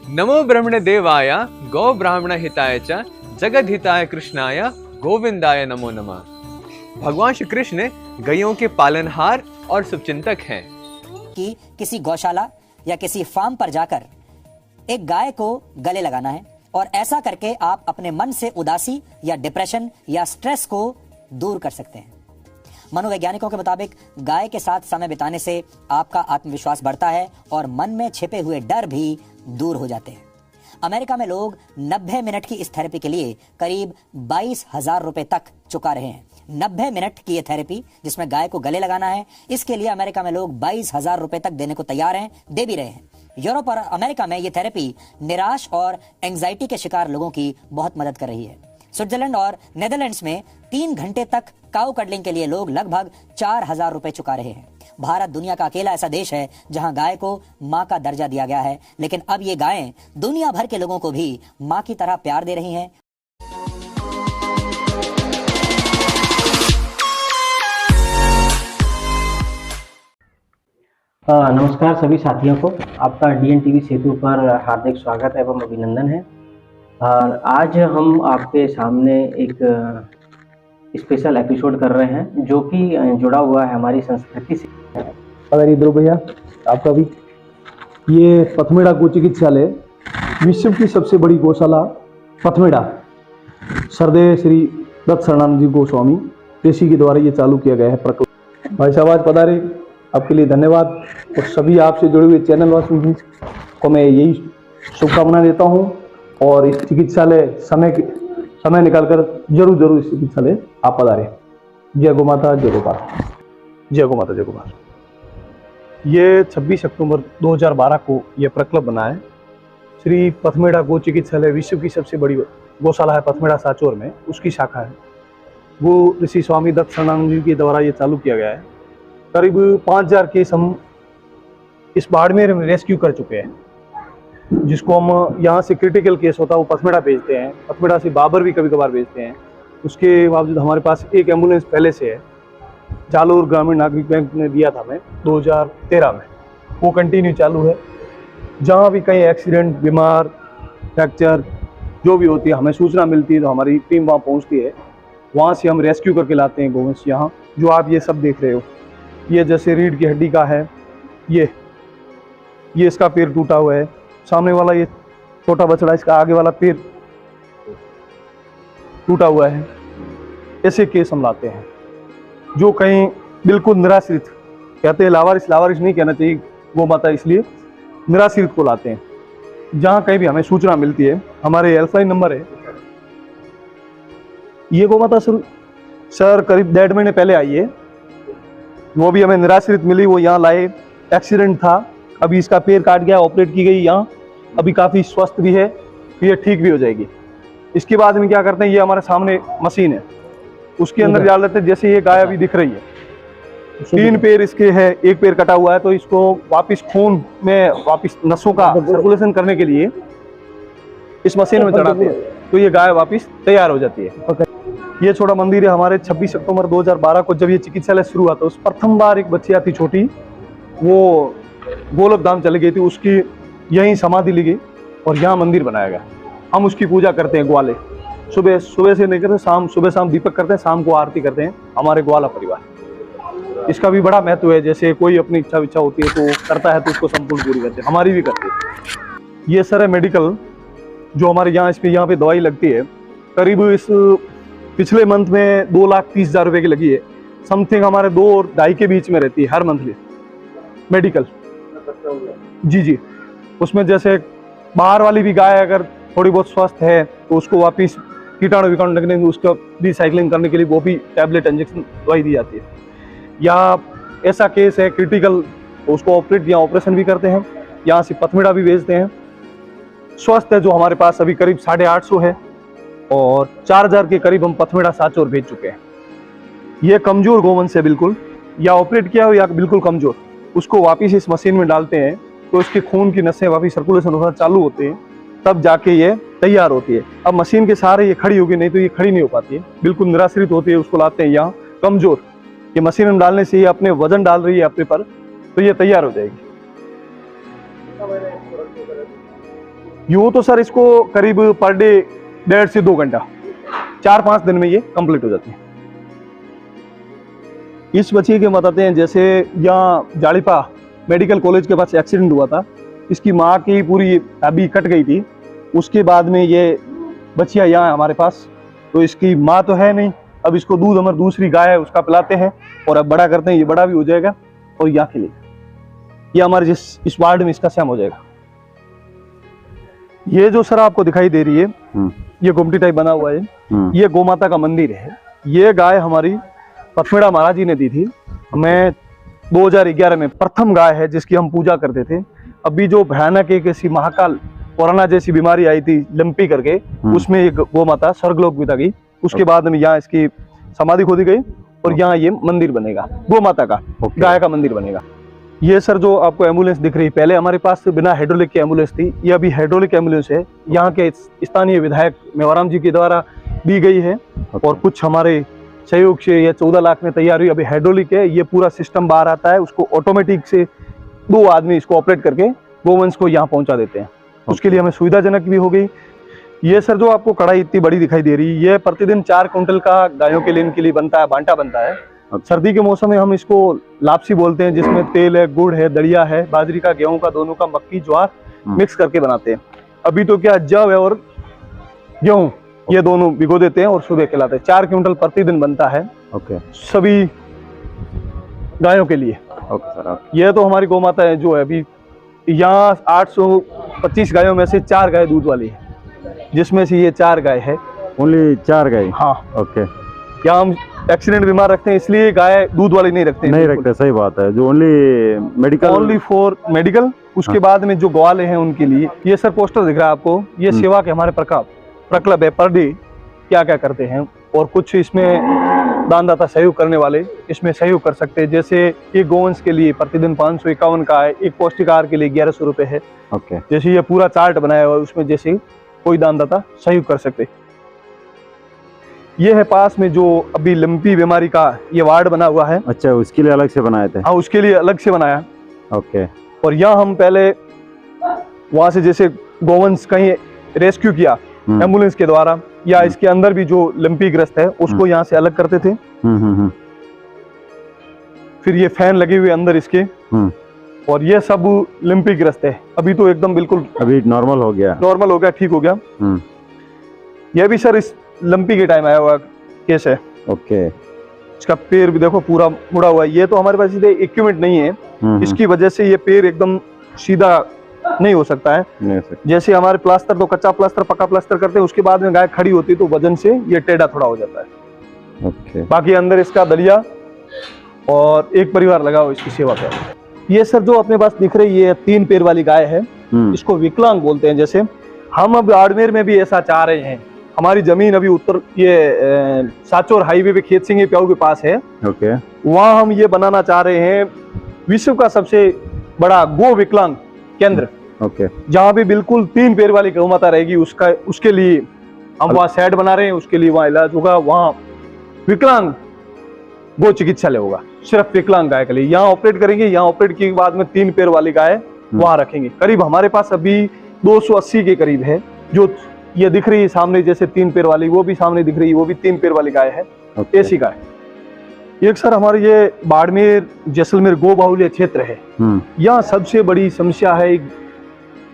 नमो ब्रह्मण देवाय गौ ब्राह्मण हिताय च जगद हिताय कृष्णाय गोविंदाय नमो नमः। भगवान श्री कृष्ण गायों के पालनहार और शुभचिंतक हैं। कि किसी गौशाला या किसी फार्म पर जाकर एक गाय को गले लगाना है और ऐसा करके आप अपने मन से उदासी या डिप्रेशन या स्ट्रेस को दूर कर सकते हैं। मनोवैज्ञानिकों के मुताबिक गाय के साथ समय बिताने से आपका आत्मविश्वास बढ़ता है और मन में छिपे हुए डर भी दूर हो जाते हैं। अमेरिका में लोग 90 मिनट की इस थेरेपी के लिए करीब 22,000 रुपए तक चुका रहे हैं। 90 मिनट की ये थेरेपी जिसमें गाय को गले लगाना है, इसके लिए अमेरिका में लोग 22,000 रुपए तक देने को तैयार हैं, दे भी रहे हैं। यूरोप और अमेरिका में ये थेरेपी निराश और एंजाइटी के शिकार लोगों की बहुत मदद कर रही है। स्विट्जरलैंड और नेदरलैंड्स में 3 घंटे तक काऊ कडलिंग के लिए लोग लगभग 4,000 रुपए चुका रहे हैं। भारत दुनिया का अकेला ऐसा देश है जहां गाय को मां का दर्जा दिया गया है, लेकिन अब ये गायें दुनिया भर के लोगों को भी मां की तरह प्यार दे रही हैं। नमस्कार सभी साथियों को, आपका DN TV सेतु पर हार्दिक स्वागत एवं अभिनंदन है। और आज हम आपके सामने एक स्पेशल एपिसोड कर रहे हैं जो कि जुड़ा हुआ है हमारी संस्कृति से। अगर इधर भैया आपका भी, ये पथमेड़ा गो चिकित्सालय विश्व की सबसे बड़ी गौशाला पथमेड़ा सरदेव श्री दत्त शरणानंद जी गोस्वामी ऋषि के द्वारा ये चालू किया गया है प्रकल्प। भाई साहब आज पधारे, आपके लिए धन्यवाद। और सभी आपसे जुड़े हुए चैनल वासियों को मैं यही शुभकामना देता हूँ और इस चिकित्सालय समय निकालकर जरूर इस चिकित्सालय आप पधारें। जय गौ माता, जय गोपाल। जय गौ माता, जय गोपाल। ये 26 अक्टूबर 2012 को यह प्रकल्प बना है। श्री पथमेड़ा गो चिकित्सालय विश्व की सबसे बड़ी गौशाला है पथमेड़ा साचोर में, उसकी शाखा है। वो ऋषि स्वामी दत्त शरणानंद जी के द्वारा ये चालू किया गया है। करीब 5,000 केस हम इस बाड़मेर में रेस्क्यू कर चुके हैं, जिसको हम यहाँ से क्रिटिकल केस होता है वो पथमेड़ा भेजते हैं। पथमेड़ा से बाबर भी कभी कभार भेजते हैं। उसके बावजूद हमारे पास एक एम्बुलेंस पहले से है, जालोर ग्रामीण नागरिक बैंक ने दिया था हमें 2013 में, वो कंटिन्यू चालू है। जहाँ भी कहीं एक्सीडेंट, बीमार, फ्रैक्चर जो भी होती है, हमें सूचना मिलती है तो हमारी टीम वहाँ पहुँचती है। वहाँ से हम रेस्क्यू करके लाते हैं गोवंश। यहाँ जो आप ये सब देख रहे हो, ये जैसे रीढ़ की हड्डी का है, ये इसका पैर टूटा हुआ है। सामने वाला ये छोटा बछड़ा, इसका आगे वाला पैर टूटा हुआ है। ऐसे केस हम लाते हैं जो कहीं बिल्कुल निराश्रित, कहते हैं लावारिस नहीं कहना चाहिए गौ माता, इसलिए निराश्रित को लाते हैं। जहाँ कहीं भी हमें सूचना मिलती है, हमारे हेल्पलाइन नंबर है। ये गौ माता सर करीब 1.5 महीने पहले आई है, वो भी हमें निराश्रित मिली। वो यहाँ लाए, एक्सीडेंट था, अभी इसका पैर काट गया, ऑपरेट की गई यहाँ, अभी काफ़ी स्वस्थ भी है, ये ठीक भी हो जाएगी। इसके बाद में क्या करते हैं, ये हमारे सामने मशीन है, उसके अंदर डाल लेते हैं। जैसे ये गाय अभी दिख रही है, 3 पैर इसके है, एक पैर कटा हुआ है, तो इसको वापस खून में वापस नसों का सर्कुलेशन करने के लिए इस मशीन में चढ़ाते हैं, तो ये गाय वापस तैयार हो जाती है। ये छोटा मंदिर है हमारे। 26 अक्टूबर 2012 को जब ये चिकित्सालय शुरू हुआ था, उस प्रथम बार एक बच्चिया थी छोटी, वो गोलक धाम चली गई थी, उसकी यहीं समाधि ली गई और यहाँ मंदिर बनाया गया। हम उसकी पूजा करते हैं ग्वाले, सुबह से लेकर सुबह शाम दीपक करते हैं, शाम को आरती करते हैं हमारे ग्वाला परिवार। इसका भी बड़ा महत्व है। जैसे कोई अपनी इच्छा होती है तो करता है तो उसको संपूर्ण पूरी करते हैं, हमारी भी करते हैं। ये सर है मेडिकल, जो हमारे यहाँ पे दवाई लगती है। करीब इस पिछले मंथ में 2,30,000 रुपये की लगी है। समथिंग हमारे 2 और 2.5 के बीच में रहती है हर मंथली मेडिकल। जी, उसमें जैसे बाहर वाली भी गाय अगर थोड़ी बहुत स्वस्थ है तो उसको वापस कीटाणु लगने, उसको रिसाइकलिंग करने के लिए वो भी टैबलेट इंजेक्शन दवाई दी जाती है। या ऐसा केस है क्रिटिकल, तो उसको ऑपरेशन भी करते हैं। यहाँ से पथमेड़ा भी भेजते हैं। स्वस्थ है जो हमारे पास अभी करीब 850 है और 4,000 के करीब हम पथमेड़ा साचोर भेज चुके हैं। ये कमजोर गोवंश है बिल्कुल, या ऑपरेट किया हो या बिल्कुल कमजोर, उसको वापस इस मशीन में डालते हैं तो इसके खून की नसें वापस सर्कुलेशन होना चालू होते हैं, तब जाके ये तैयार होती है। अब मशीन के सहारे ये खड़ी होगी, नहीं तो ये खड़ी नहीं हो पाती है, बिल्कुल निराश्रित होती है। उसको लाते हैं यहाँ कमजोर, ये मशीन में डालने से ये अपने वजन डाल रही है अपने पर, तो ये तैयार हो जाएगी। यूं तो सर इसको करीब पर डे 1.5 से 2 घंटा 4-5 दिन में ये कंप्लीट हो जाती है। इस बच्चे के बताते हैं, जैसे यहाँ जाड़ीपा मेडिकल कॉलेज के पास एक्सीडेंट हुआ था, इसकी माँ की पूरी अभी कट गई थी, उसके बाद में ये बच्चिया यहाँ है हमारे पास। तो इसकी माँ तो है नहीं, अब इसको दूध हमारी दूसरी गाय है उसका पिलाते हैं और अब बड़ा करते हैं, ये बड़ा भी हो जाएगा और यहाँ के लिए ये हमारे इस वार्ड में इसका सेम हो जाएगा। ये जो सर आपको दिखाई दे रही है, ये गुमटी टाइप बना हुआ है, ये गौ माता का मंदिर है। ये गाय हमारी पथमेड़ा महाराज जी ने दी थी हमें 2011 में, प्रथम गाय है जिसकी हम पूजा करते थे। अभी जो भयानक एक ऐसी महाकाल कोरोना जैसी बीमारी आई थी लंपी करके, उसमें एक गौ माता स्वर्गलोक बिता गई। उसके बाद में यहाँ इसकी समाधि खोदी गई और यहाँ ये मंदिर बनेगा, गौ माता का गाय का मंदिर बनेगा। ये सर जो आपको एम्बुलेंस दिख रही, पहले हमारे पास बिना हाइड्रोलिक की एम्बुलेंस थी, ये अभी हाइड्रोलिक एम्बुलेंस है। यहाँ के स्थानीय विधायक मेवाराम जी के द्वारा दी गई है और कुछ हमारे सहयोग से ये 14 लाख में तैयार हुई। अभी हाइड्रोलिक है, ये पूरा सिस्टम बाहर आता है, उसको ऑटोमेटिक से 2 आदमी इसको ऑपरेट करके गोवंश को यहाँ पहुंचा देते हैं। उसके लिए हमें सुविधाजनक भी हो गई। ये सर जो आपको कढ़ाई इतनी बड़ी दिखाई दे रही है, ये प्रतिदिन 4 क्विंटल का गायों के लिए इनके लिए बनता है, बांटा बनता है। सर्दी के मौसम में हम इसको लापसी बोलते हैं, जिसमें तेल है, गुड़ है, दलिया है, बाजरी का, गेहूं का, दोनों का, मक्की, ज्वार मिक्स करके बनाते हैं। अभी तो क्या जव है और गेहूं ये दोनों भिगो देते हैं और सुबह खिलाते हैं। 4 क्विंटल प्रतिदिन बनता है सभी गायों के लिए। सर ये तो हमारी गौ माता है जो है अभी यहाँ 825 गायों में से 4 गाय दूध वाली है, जिसमें से ये 4 गाय है। ओनली 4 गाय? हाँ। ओके। यहाँ हम एक्सीडेंट बीमार रखते हैं इसलिए गाय दूध वाली नहीं रखते। नहीं रखते, सही बात है। जो only medical, only for medical. उसके बाद में जो ग्वाले हैं उनके लिए। ये सर पोस्टर दिख रहा है आपको, ये सेवा के हमारे प्रकल्प है, पर डे क्या क्या करते हैं, और कुछ इसमें दानदाता सहयोग करने वाले इसमें सहयोग कर सकते हैं। जैसे एक गोवंश के लिए प्रतिदिन 551 का है, एक पौष्टिक आहार के लिए 1100 रुपए है। ओके। जैसे ये पूरा चार्ट बनाया हुआ है, उसमें जैसे कोई दानदाता सहयोग कर सकते। ये है पास में जो अभी लंपी बीमारी का ये वार्ड बना हुआ है। अच्छा, उसके लिए अलग से बनाए थे? हाँ, उसके लिए अलग से बनाया। ओके। और यहाँ हम पहले वहां से जैसे गोवंश कहीं रेस्क्यू किया एम्बुलेंस के द्वारा, या इसके अंदर भी जो लंपी ग्रस्त है उसको यहाँ से अलग करते थे। फिर ये फैन लगे हुए अंदर इसके, और ये सब लंपी ग्रस्त है। अभी तो एकदम बिल्कुल अभी नॉर्मल हो गया, ठीक हो गया। ये भी सर इस लंपी के टाइम आया हुआ केस है। ओके। इसका पैर भी देखो पूरा मुड़ा हुआ है। ये तो हमारे पास सीधे इक्विपमेंट नहीं है, इसकी वजह से ये पैर एकदम सीधा नहीं हो सकता है। जैसे हमारे प्लास्टर तो कच्चा प्लास्टर, पक्का प्लास्टर करते हैं, उसके बाद में गाय खड़ी होती है तो वजन से ये टेढ़ा थोड़ा हो जाता है। ओके। बाकी अंदर इसका दलिया और एक परिवार लगा हुआ इसकी सेवा कर। ये सर जो अपने पास दिख रही है 3 पैर वाली गाय है, इसको विकलांग बोलते हैं। जैसे हम अब बाड़मेर में भी ऐसा चाह रहे हैं। हमारी जमीन अभी उत्तर ये साचोर हाईवे पे खेत सिंह प्याऊ के पास है। ओके। वहाँ हम ये बनाना चाह रहे हैं विश्व का सबसे बड़ा गो विकलांग केंद्र। ओके। जहाँ भी बिल्कुल 3 पैर वाली गौ माता रहेगी, उसके लिए हम वहाँ शेड बना रहे हैं, उसके लिए वहाँ इलाज होगा। वहाँ विकलांग गो चिकित्सालय होगा सिर्फ विकलांग गाय के लिए। यहाँ ऑपरेट करेंगे, यहाँ ऑपरेट के बाद में 3 पैर वाली गाय वहाँ रखेंगे। करीब हमारे पास अभी 280 के करीब है। जो ये दिख रही है सामने जैसे 3 पैर वाली, वो भी सामने दिख रही है, वो भी 3 पैर वाली गाय है। ऐसी गाय एक सर हमारे ये बाड़मेर जैसलमेर गो बाहुल्य क्षेत्र है। यहाँ सबसे बड़ी समस्या है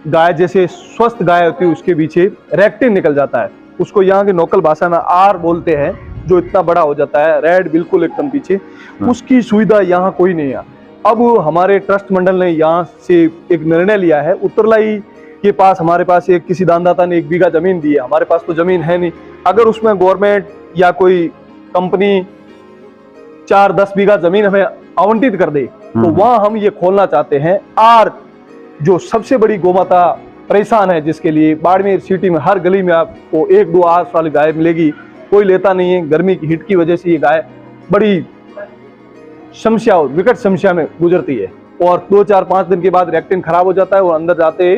गाय, जैसे स्वस्थ गाय होती है उसके पीछे रेक्टिन निकल जाता है। उसको यहाँ की लोकल भाषा में आर बोलते हैं, जो इतना बड़ा हो जाता है, रेड बिल्कुल एकदम पीछे। उसकी सुविधा यहाँ कोई नहीं है। अब हमारे ट्रस्ट मंडल ने यहाँ से एक निर्णय लिया है। उत्तरलाई के पास हमारे पास एक किसी दानदाता ने 1 बीघा जमीन दी है। हमारे पास तो जमीन है नहीं। अगर उसमें गवर्नमेंट या कोई कंपनी 4-10 बीघा जमीन हमें आवंटित कर दे तो वहां हम ये खोलना चाहते हैं। आर जो सबसे बड़ी गोमाता परेशान है, जिसके लिए बाड़मेर सिटी में हर गली में आपको 1-2 आस वाली गाय मिलेगी, कोई लेता नहीं है। गर्मी की हीट की वजह से ये गाय बड़ी समस्या, विकट समस्या में गुजरती है, और 2-4-5 दिन के बाद रेक्टिन खराब हो जाता है और अंदर जाते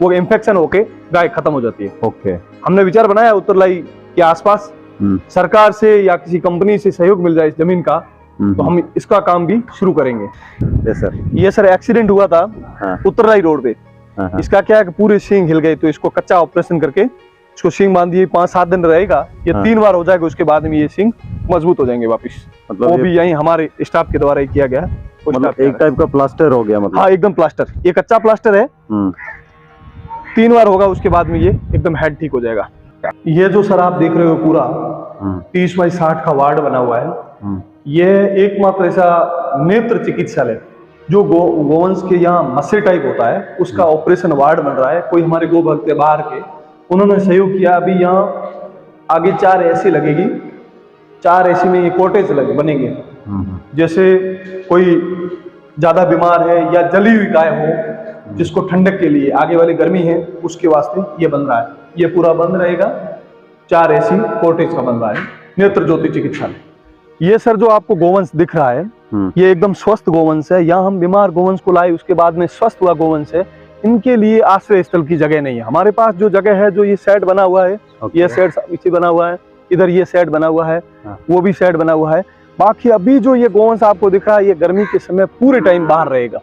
वो इन्फेक्शन होके गाय खत्म हो जाती है। ओके। हमने विचार बनाया उत्तरलाई के आसपास सरकार से या किसी कंपनी से सहयोग मिल जाए इस जमीन का, तो हम इसका काम भी शुरू करेंगे। Yes sir. ये सर एक्सीडेंट हुआ था उत्तरलाई रोड पे। हाँ, हाँ। इसका क्या है कि पूरे सींग हिल गए, तो इसको कच्चा ऑपरेशन करके इसको सींग बांध दिए, 5-7 दिन रहेगा, ये हाँ। 3 बार हो जाएगा, उसके बाद में ये सींग मजबूत हो जाएंगे वापिस। मतलब वो ये- भी यहीं हमारे स्टाफ के द्वारा ही किया गया है। वो मतलब स्टाफ एक टाइप का प्लास्टर हो गया मतलब। हाँ एकदम प्लास्टर, ये कच्चा प्लास्टर है, हम्म, 3 बार होगा, उसके बाद में ये एकदम हेड ठीक हो जाएगा। ये जो सर आप देख रहे हो पूरा 30x60 का वार्ड बना हुआ है, ये एकमात्र ऐसा नेत्र चिकित्सालय जो गोवंश के यहाँ मस्से टाइप होता है उसका ऑपरेशन वार्ड बन रहा है। कोई हमारे गो भक्त है बाहर के, उन्होंने सहयोग किया। अभी यहाँ आगे 4 एसी लगेगी, 4 एसी में ये कॉटेज बनेंगे। जैसे कोई ज्यादा बीमार है या जली हुई गाय हो जिसको ठंडक के लिए आगे वाली गर्मी है उसके वास्ते ये बन रहा है। ये पूरा बंद रहेगा, 4 एसी कॉटेज का बन रहा है, नेत्र ज्योति चिकित्सालय। ये सर जो आपको गोवंश दिख रहा है ये एकदम स्वस्थ गोवंश है। यहाँ हम बीमार गोवंश को लाए, उसके बाद में स्वस्थ हुआ गोवंश है। इनके लिए आश्रय स्थल की जगह नहीं है हमारे पास। जो जगह है, जो ये शेड बना हुआ है, ये शेड पीछे बना हुआ है, इधर ये शेड बना हुआ है, वो भी शेड बना हुआ है। बाकी अभी जो ये गोवंश आपको दिख रहा है ये गर्मी के समय पूरे टाइम बाहर रहेगा।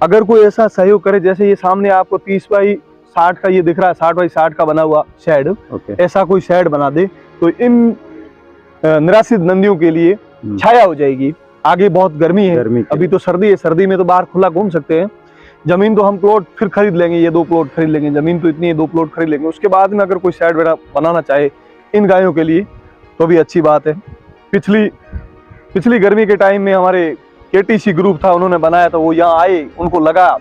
अगर कोई ऐसा सहयोग करे, जैसे ये सामने आपको 30x60 का ये दिख रहा है, 60x60 का बना हुआ शेड, ऐसा कोई शेड बना दे तो इन निराश्रित नंदियों के लिए छाया हो जाएगी। आगे बहुत गर्मी है, अभी तो सर्दी है, सर्दी में तो बाहर खुला घूम सकते हैं। जमीन तो हम प्लॉट फिर खरीद लेंगे, ये 2 प्लॉट खरीद लेंगे, जमीन तो इतनी है, 2 प्लॉट खरीद लेंगे। उसके बाद में अगर कोई शेड बनाना चाहे इन गायों के लिए तो भी अच्छी बात है। पिछली गर्मी के टाइम में हमारे केटीसी ग्रुप था, उन्होंने बनाया था, वो यहाँ आए, उनको लगा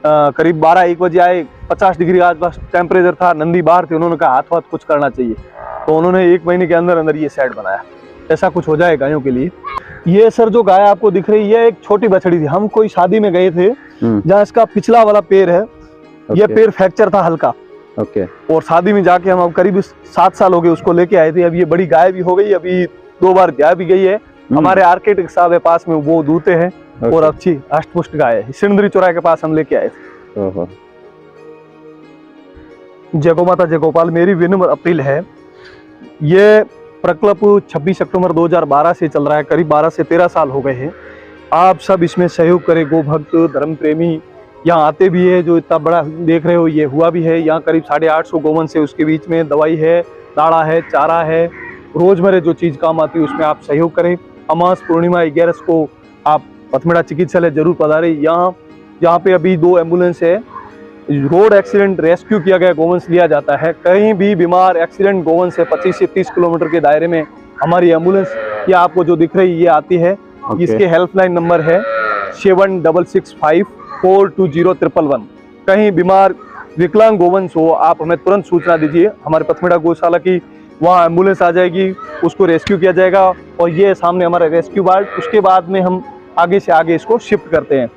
करीब 12-1 बजे आए, 50 डिग्री आसपास टेम्परेचर था, नंदी बाहर थे, उन्होंने कहा हाथ कुछ करना चाहिए, तो उन्होंने 1 महीने के अंदर अंदर ये शेड बनाया। ऐसा कुछ हो जाए गायों के लिए। ये सर जो गाय आपको दिख रही है, एक छोटी बछड़ी थी। हम कोई शादी में गए थे जहाँ इसका पिछला वाला पैर है, ये पैर फ्रैक्चर था हल्का, और शादी में जाके हम अब करीब 7 साल हो गए उसको लेके आए थे। अब ये बड़ी गाय भी हो गई, अभी 2 बार ब्याह भी गई है। हमारे आर्किटेक्ट साहब है पास में, वो दूते हैं, और अच्छी अष्टपुष्ट गाय है। सिंदरी चौराहे के पास हम लेके आए थे। जय गो माता जय गोपाल। मेरी विनम्र अपील है, ये प्रकल्प 26 अक्टूबर 2012 से चल रहा है, करीब 12 से 13 साल हो गए हैं। आप सब इसमें सहयोग करें। गो भक्त, धर्म प्रेमी यहाँ आते भी है, जो इतना बड़ा देख रहे हो ये हुआ भी है। यहाँ करीब 850 गोवंश है, उसके बीच में दवाई है, दाड़ा है, चारा है, रोजमर्रा जो चीज काम आती है उसमें आप सहयोग करें। अमास पूर्णिमा 11 को आप पथमेड़ा चिकित्सालय जरूर पधारें। यहाँ पे अभी 2 एम्बुलेंस है, रोड एक्सीडेंट रेस्क्यू किया गया गोवंश लिया जाता है। कहीं भी बीमार एक्सीडेंट गोवंश है 25 से 30 किलोमीटर के दायरे में हमारी एम्बुलेंस ये आपको जो दिख रही है ये आती है। इसके हेल्पलाइन नंबर है 7665420111। कहीं बीमार विकलांग गोवंश हो आप हमें तुरंत सूचना दीजिए, हमारे पथमेड़ा गौशाला की वहाँ एम्बुलेंस आ जाएगी, उसको रेस्क्यू किया जाएगा। और ये सामने हमारा रेस्क्यू वार्ड, उसके बाद में हम आगे से आगे इसको शिफ्ट करते हैं।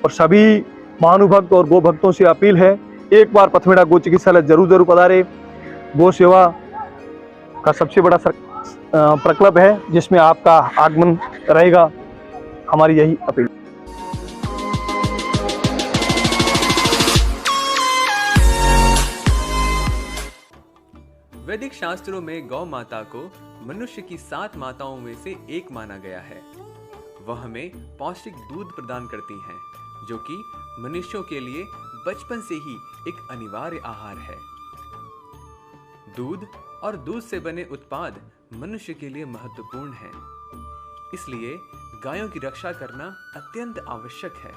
और सभी महानुभक्त और गो भक्तों से अपील है, एक बार पथमेड़ा गो चिकित्सालय जरूर पधारे। गो सेवा का सबसे बड़ा प्रकल्प है जिसमें आपका आगमन रहेगा, हमारी यही अपील। वैदिक शास्त्रों में गौ माता को मनुष्य की 7 माताओं में से एक माना गया है। वह हमें पौष्टिक दूध प्रदान करती हैं, जो कि मनुष्यों के लिए बचपन से ही एक अनिवार्य आहार है। दूध और दूध से बने उत्पाद मनुष्य के लिए महत्वपूर्ण हैं, इसलिए गायों की रक्षा करना अत्यंत आवश्यक है।